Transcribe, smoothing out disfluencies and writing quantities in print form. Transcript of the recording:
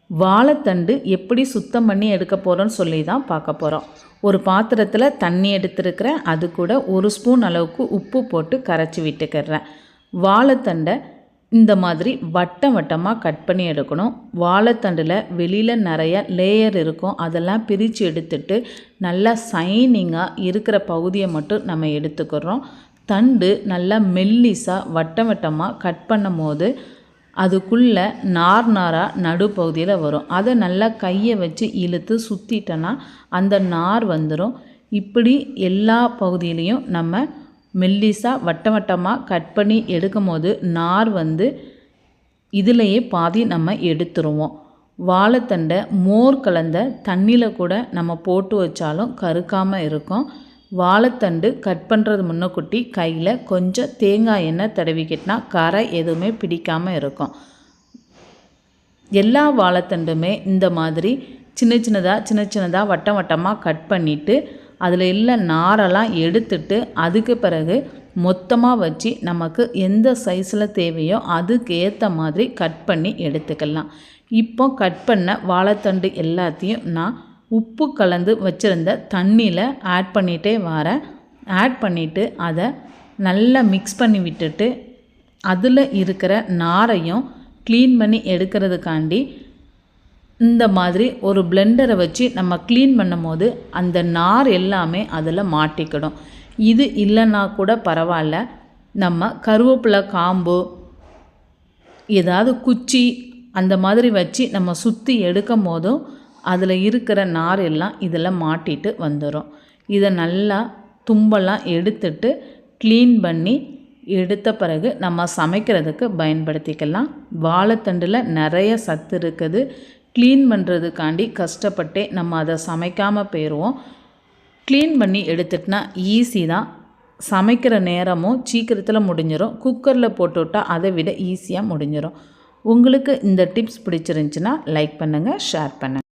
வாழைத்தண்டு எப்படி சுத்தம் பண்ணி எடுக்க போகிறோன்னு சொல்லி தான் பார்க்க போகிறோம். ஒரு பாத்திரத்தில் தண்ணி எடுத்துருக்கிறேன். அது கூட 1 ஸ்பூன் அளவுக்கு உப்பு போட்டு கரைச்சி விட்டுக்கிறேன். வாழைத்தண்டை இந்த மாதிரி வட்டம் வட்டமாக கட் பண்ணி எடுக்கணும். வாழைத்தண்டில் வெளியில் நிறைய லேயர் இருக்கும். அதெல்லாம் பிரித்து எடுத்துட்டு நல்லா சைனிங்காக இருக்கிற பகுதியை மட்டும் நம்ம எடுத்துக்கிறோம். தண்டு நல்லா மெல்லிஸாக வட்டம் வட்டமாக கட் பண்ணும் போது அதுக்குள்ளே நாராக நடுப்பகுதியில் வரும். அதை நல்லா கையை வச்சு இழுத்து சுற்றிட்டோன்னா அந்த நார் வந்துடும். இப்படி எல்லா பகுதியிலையும் நம்ம மெல்லிஸாக வட்டம் வட்டமாக கட் பண்ணி எடுக்கும் போது நார் இதிலையே பாதி நம்ம எடுத்துருவோம். வாழைத்தண்டை மோர் கலந்த தண்ணியில் கூட நம்ம போட்டு வச்சாலும் கருக்காமல் இருக்கும். வாழைத்தண்டு கட் பண்ணுறது முன்னக்கூட்டி கையில் கொஞ்சம் தேங்காய் எண்ணெய் தடவிக்கிட்டனா கரை எதுவுமே பிடிக்காமல் இருக்கும். எல்லா வாழைத்தண்டுமே இந்த மாதிரி சின்ன சின்னதாக வட்டம் வட்டமாக கட் பண்ணிவிட்டு அதில் உள்ள நாரெல்லாம் எடுத்துட்டு அதுக்கு பிறகு மொத்தமாக வச்சு நமக்கு எந்த சைஸில் தேவையோ அதுக்கு ஏற்ற மாதிரி கட் பண்ணி எடுத்துக்கலாம். இப்போ கட் பண்ண வாழைத்தண்டு எல்லாத்தையும் நான் உப்பு கலந்து வச்சுருந்த தண்ணியில் ஆட் பண்ணிகிட்டே வரேன். ஆட் பண்ணிவிட்டு அதை நல்லா மிக்ஸ் பண்ணி விட்டுட்டு அதில் இருக்கிற நாரையும் க்ளீன் பண்ணி எடுக்கிறதுக்காண்டி இந்த மாதிரி ஒரு பிளெண்டரை வச்சு நம்ம க்ளீன் பண்ணும் போது அந்த நார் எல்லாமே அதில் மாட்டிக்கிடும். இது இல்லைன்னா கூட பரவாயில்ல, நம்ம கருவேப்பிலை காம்பு ஏதாவது குச்சி அந்த மாதிரி வச்சு நம்ம சுற்றி எடுக்கும் போதும் அதில் இருக்கிற நார் எல்லாம் இதில் மாட்டிட்டு வந்துடும். இதை நல்லா தும்பெல்லாம் எடுத்துட்டு க்ளீன் பண்ணி எடுத்த பிறகு நம்ம சமைக்கிறதுக்கு பயன்படுத்திக்கலாம். வாழைத்தண்டில் நிறைய சத்து இருக்குது. க்ளீன் பண்ணுறதுக்காண்டி கஷ்டப்பட்டே நம்ம அதை சமைக்காமல் போயிடுவோம். க்ளீன் பண்ணி எடுத்துட்டுனா ஈஸி தான். சமைக்கிற நேரமும் சீக்கிரத்தில் முடிஞ்சிடும். குக்கரில் போட்டுவிட்டால் அதை விட ஈஸியாக முடிஞ்சிடும். உங்களுக்கு இந்த டிப்ஸ் பிடிச்சிருந்துச்சின்னா லைக் பண்ணுங்கள், ஷேர் பண்ணுங்கள்.